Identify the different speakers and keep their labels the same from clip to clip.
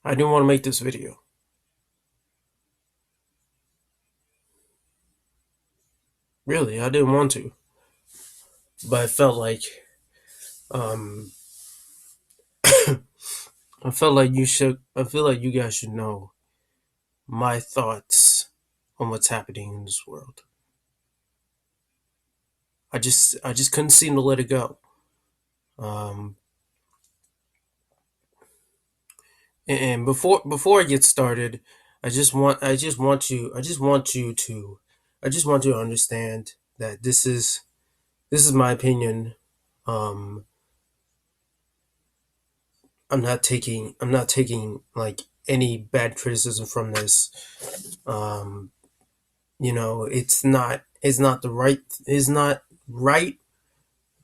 Speaker 1: I didn't want to make this video. Really, I didn't want to, but I felt like um, I felt like you should. I feel like you guys should know my thoughts on what's happening in this world. I just couldn't seem to let it go. Um, and before I get started, I just want you to understand that this is my opinion. Um, I'm not taking like any bad criticism from this. Um, it's not right,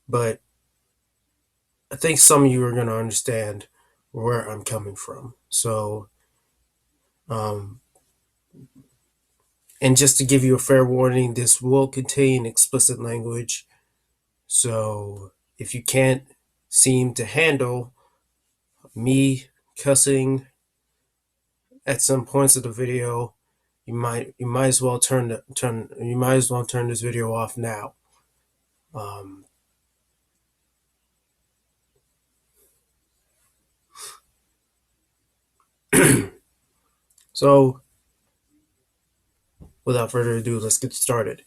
Speaker 1: but I think some of you are gonna understand where I'm coming from. So, um, and just to give you a fair warning, this will contain explicit language. So if you can't seem to handle me cussing at some points of the video, you might as well turn this video off now. Um, so without further ado, let's get started.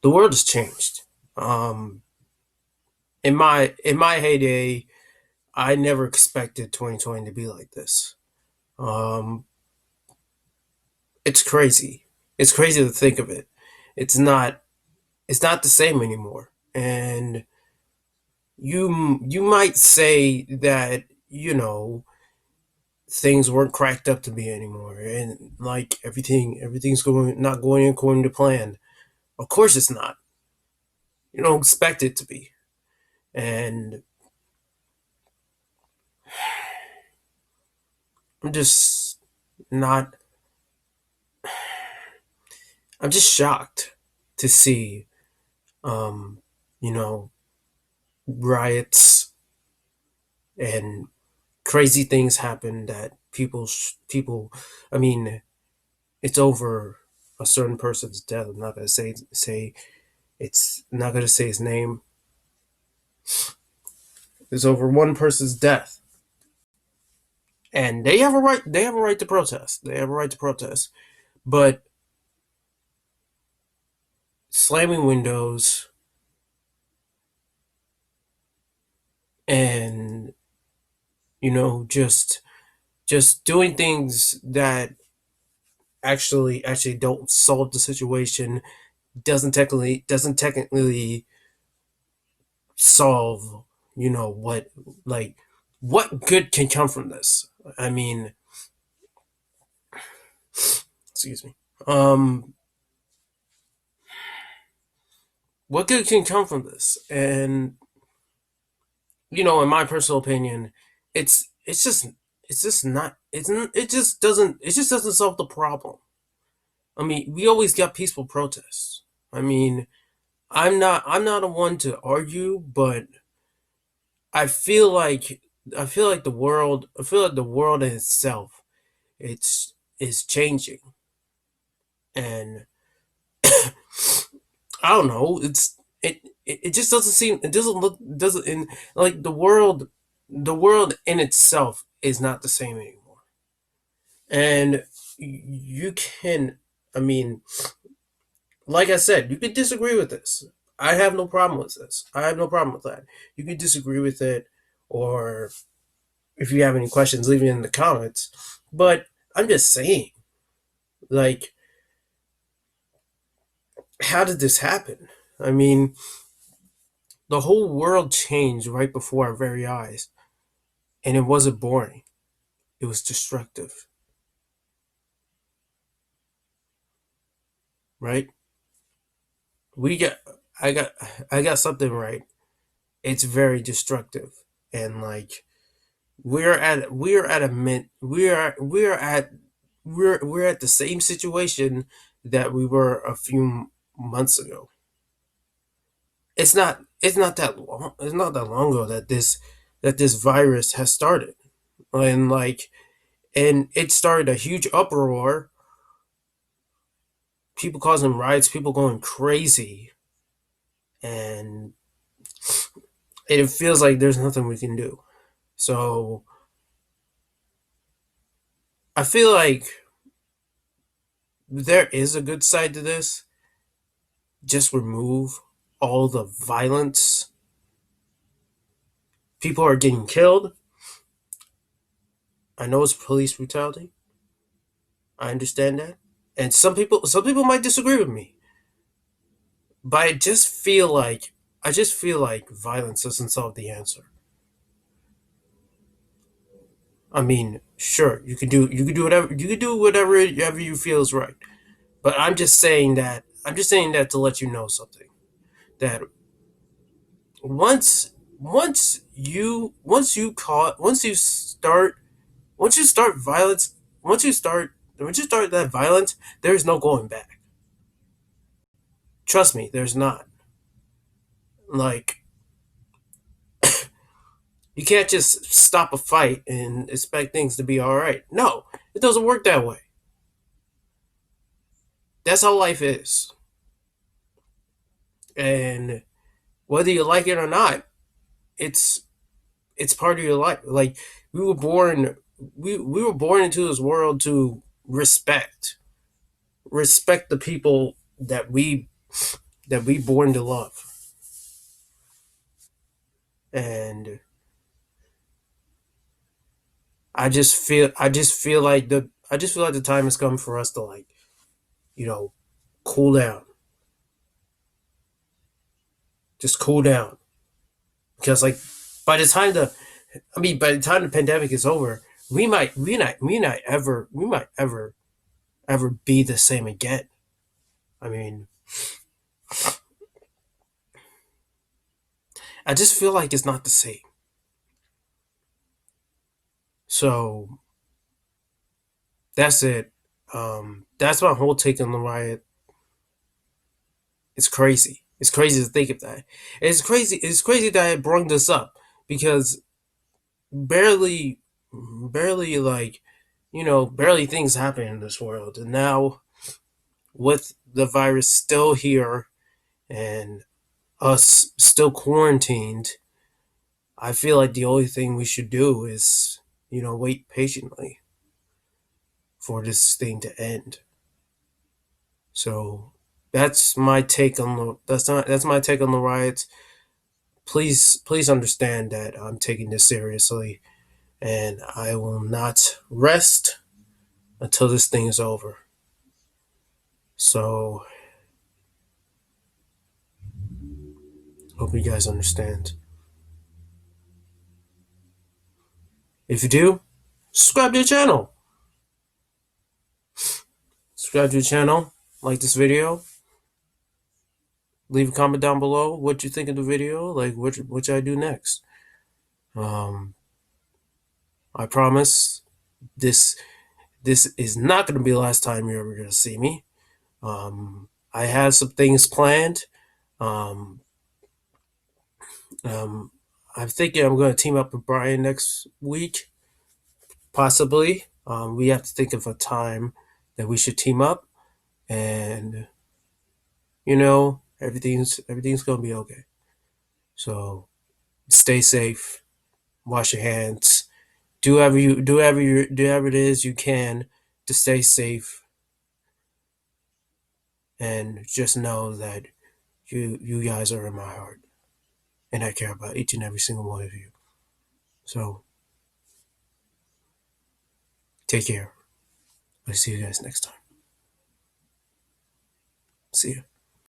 Speaker 1: The world has changed. Um, in my heyday, I never expected 2020 to be like this. Um, it's crazy. It's crazy to think of it. It's not. It's not the same anymore. And you might say that things weren't cracked up to be anymore, and like everything's going not going according to plan. Of course, it's not. You don't expect it to be. And I'm just not. I'm just shocked to see, um, you know, riots and crazy things happen that people. I mean, it's over a certain person's death. I'm not gonna say it's not gonna say his name. It's over one person's death, and they have a right. They have a right to protest. They have a right to protest. But slamming windows and just doing things that actually don't solve the situation doesn't technically solve what like what good can come from this. I mean, excuse me. What good can come from this? And in my personal opinion, it's just it's just not it's it just doesn't solve the problem. I mean, we always got peaceful protests. I mean, I'm not a one to argue, but I feel like I feel like the world in itself it's is changing, and I don't know. It just doesn't seem. It doesn't look. Doesn't in like the world. The world in itself is not the same anymore. And you can. I mean, like I said, you can disagree with this. I have no problem with this. I have no problem with that. You can disagree with it, or if you have any questions, leave it in the comments. But I'm just saying, like, how did this happen? I mean, the whole world changed right before our very eyes. And it wasn't boring. It was destructive, right? We got I got I got something right. It's very destructive. And like we're at a mint we're at the same situation that we were a few months ago. It's not that long ago that that this virus has started. And like, and it started a huge uproar, people causing riots, people going crazy, and it feels like there's nothing we can do. So I feel like there is a good side to this. Just remove all the violence. People are getting killed. I know it's police brutality. I understand that. And some people might disagree with me. But I just feel like violence doesn't solve the answer. I mean, sure, you can do whatever you feel is right. But I'm just saying that to let you know something. That once you start violence, once you start that violence, there's no going back. Trust me, there's not. Like, you can't just stop a fight and expect things to be all right. No, it doesn't work that way. That's how life is. And whether you like it or not, it's it's part of your life. Like, we were born we were born into this world to respect the people that we born to love. And I just feel like the time has come for us to, like, you know, cool down. Just cool down. Because, like, by the time the by the time the pandemic is over, we might ever be the same again. I mean, I just feel like it's not the same. So that's it. That's my whole take on the riot. It's crazy. It's crazy to think of that. It's crazy. It's crazy that I brought this up because barely, barely like, barely things happen in this world, and now with the virus still here and us still quarantined, I feel like the only thing we should do is, wait patiently for this thing to end. So that's my take on the riots. Please understand that I'm taking this seriously, and I will not rest until this thing is over. So hope you guys understand. If you do, subscribe to the channel. Subscribe to the channel. Like this video. Leave a comment down below what you think of the video. Like, what should I do next? Um, I promise this this is not going to be the last time you're ever going to see me. I have some things planned. Um, um, I'm thinking I'm going to team up with Brian next week, possibly. We have to think of a time that we should team up, and everything's going to be okay. So stay safe, wash your hands, do whatever it is you can to stay safe, and just know that you guys are in my heart, and I care about each and every single one of you. So take care. I'll see you guys next time. See ya.